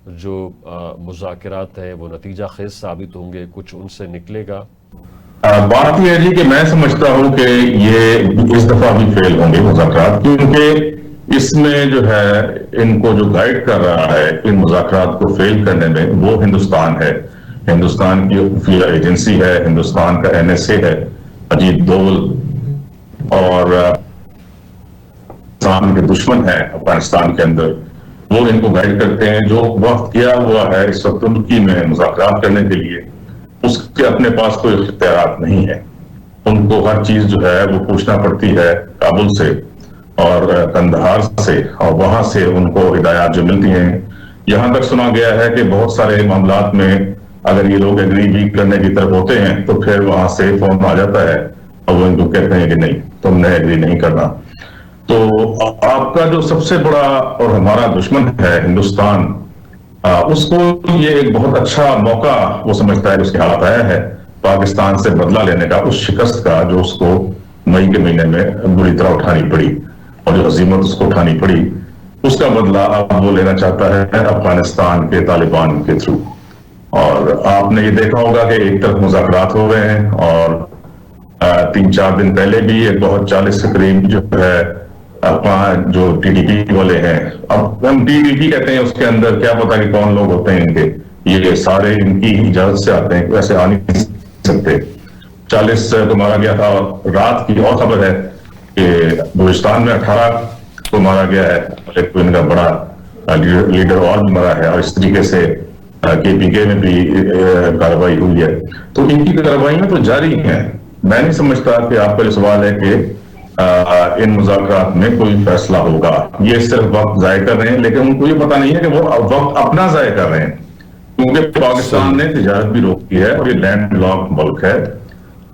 جو مذاکرات ہیں وہ نتیجہ خیز ثابت ہوں گے، کچھ ان سے نکلے گا؟ بات یہ ہے جی کہ میں سمجھتا ہوں کہ یہ اس دفعہ بھی فیل ہوں گے مذاکرات، کیونکہ اس میں جو ہے ان کو جو گائیڈ کر رہا ہے ان مذاکرات کو فیل کرنے میں وہ ہندوستان ہے، ہندوستان کی خفیہ ایجنسی ہے، ہندوستان کا NSA ہے، اجیت دوول، اور پاکستان کے دشمن ہیں افغانستان کے اندر، وہ ان کو گائیڈ کرتے ہیں۔ جو وقت کیا ہوا ہے اس وقت ترکی میں مذاکرات کرنے کے لیے، اس کے اپنے پاس کوئی اختیارات نہیں ہے، ان کو ہر چیز جو ہے وہ پوچھنا پڑتی ہے کابل سے اور قندھار سے، اور وہاں سے ان کو ہدایات جو ملتی ہیں۔ یہاں تک سنا گیا ہے کہ بہت سارے معاملات میں اگر یہ لوگ ایگری بھی کرنے کی طرف ہوتے ہیں تو پھر وہاں سے فون آ جاتا ہے اور وہ ان کو کہتے ہیں کہ نہیں، تم نے ایگری نہیں کرنا۔ تو آپ کا جو سب سے بڑا اور ہمارا دشمن ہے ہندوستان، اس کو یہ ایک بہت اچھا موقع وہ سمجھتا ہے کہ اس کے ہاتھ آیا ہے پاکستان سے بدلہ لینے کا، اس شکست کا جو اس کو مئی کے مہینے میں بری طرح اٹھانی پڑی، اور جو ہزیمت اس کو اٹھانی پڑی، اس کا بدلہ اب وہ لینا چاہتا ہے افغانستان کے طالبان کے تھرو۔ اور آپ نے یہ دیکھا ہوگا کہ ایک طرف مذاکرات ہو رہے ہیں، اور 3-4 دن پہلے بھی ایک بہت 40 کے قریب جو ہے جو TTP والے ہیں، اب ہم TTP کہتے ہیں، اس کے اندر کیا پتا کہ کون لوگ ہوتے ہیں ان کے، یہ سارے ان کی اجازت سے آتے ہیں، ویسے آ نہیں سکتے۔ 40 کو مارا گیا تھا، اور رات کی اور خبر ہے کہ بلوچستان میں 18 کو مارا گیا ہے، ایک ان کا بڑا لیڈر اور بھی مرا ہے، اور اس طریقے سے KPK میں بھی کارروائی ہوئی ہے۔ تو ان کی کارروائیاں تو جاری ہیں۔ میں نہیں سمجھتا کہ آپ کا جو سوال ہے کہ ان مذاکرات میں کوئی فیصلہ ہوگا، یہ صرف وقت ضائع کر رہے ہیں، لیکن ان کو یہ پتا نہیں ہے کہ وہ وقت اپنا ضائع کر رہے ہیں، کیونکہ پاکستان نے تجارت بھی روک دی ہے، اور یہ لینڈ لاک ملک ہے۔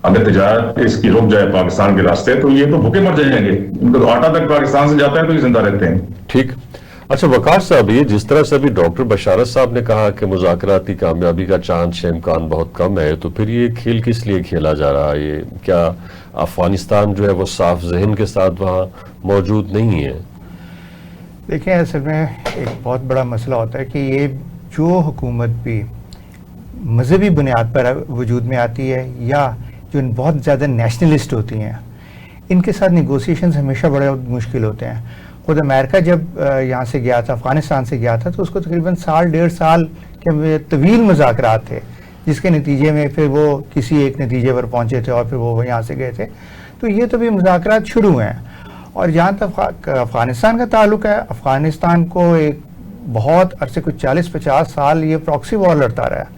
اگر تجارت اس کی رک جائے پاکستان کے راستے تو یہ تو بھوکے مر جائیں گے، ان کا تو آٹا تک پاکستان سے جاتا ہے تو یہ زندہ رہتے ہیں۔ ٹھیک۔ اچھا وقار صاحب، یہ جس طرح سے ابھی ڈاکٹر بشارت صاحب نے کہا کہ مذاکراتی کامیابی کا چانس امکان بہت کم ہے، تو پھر یہ کھیل کس لیے کھیلا جا رہا ہے؟ یہ کیا افغانستان جو ہے وہ صاف ذہن کے ساتھ وہاں موجود نہیں ہے؟ دیکھیں، اصل میں ایک بہت بڑا مسئلہ ہوتا ہے کہ یہ جو حکومت بھی مذہبی بنیاد پر وجود میں آتی ہے، یا جو بہت زیادہ نیشنلسٹ ہوتی ہیں، ان کے ساتھ نیگوسیشنز ہمیشہ بڑے مشکل ہوتے ہیں۔ خود امریکہ جب یہاں سے گیا تھا، افغانستان سے گیا تھا، تو اس کو تقریباً 1.5 سال کے طویل مذاکرات تھے، جس کے نتیجے میں پھر وہ کسی ایک نتیجے پر پہنچے تھے، اور پھر وہ یہاں سے گئے تھے۔ تو یہ تو بھی مذاکرات شروع ہیں۔ اور جہاں تک افغانستان کا تعلق ہے، افغانستان کو ایک بہت عرصے، کچھ 40-50 سال یہ پراکسی وار لڑتا رہا ہے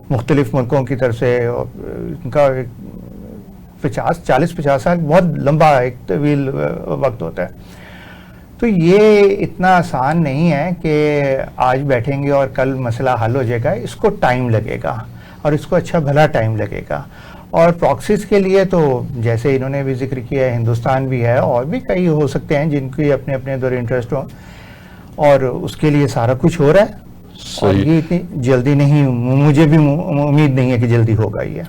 مختلف ملکوں کی طرف سے۔ ان کا 40-50 سال بہت لمبا ایک طویل وقت ہوتا ہے۔ تو یہ اتنا آسان نہیں ہے کہ آج بیٹھیں گے اور کل مسئلہ حل ہو جائے گا، اس کو ٹائم لگے گا، اور اس کو اچھا بھلا ٹائم لگے گا۔ اور پراکسیز کے لیے تو جیسے انہوں نے بھی ذکر کیا ہے، ہندوستان بھی ہے، اور بھی کئی ہو سکتے ہیں جن کی اپنے اپنے دور انٹرسٹ ہوں، اور اس کے لیے سارا کچھ ہو رہا ہے، اور یہ اتنی جلدی نہیں، مجھے بھی امید نہیں ہے کہ جلدی ہوگا یہ۔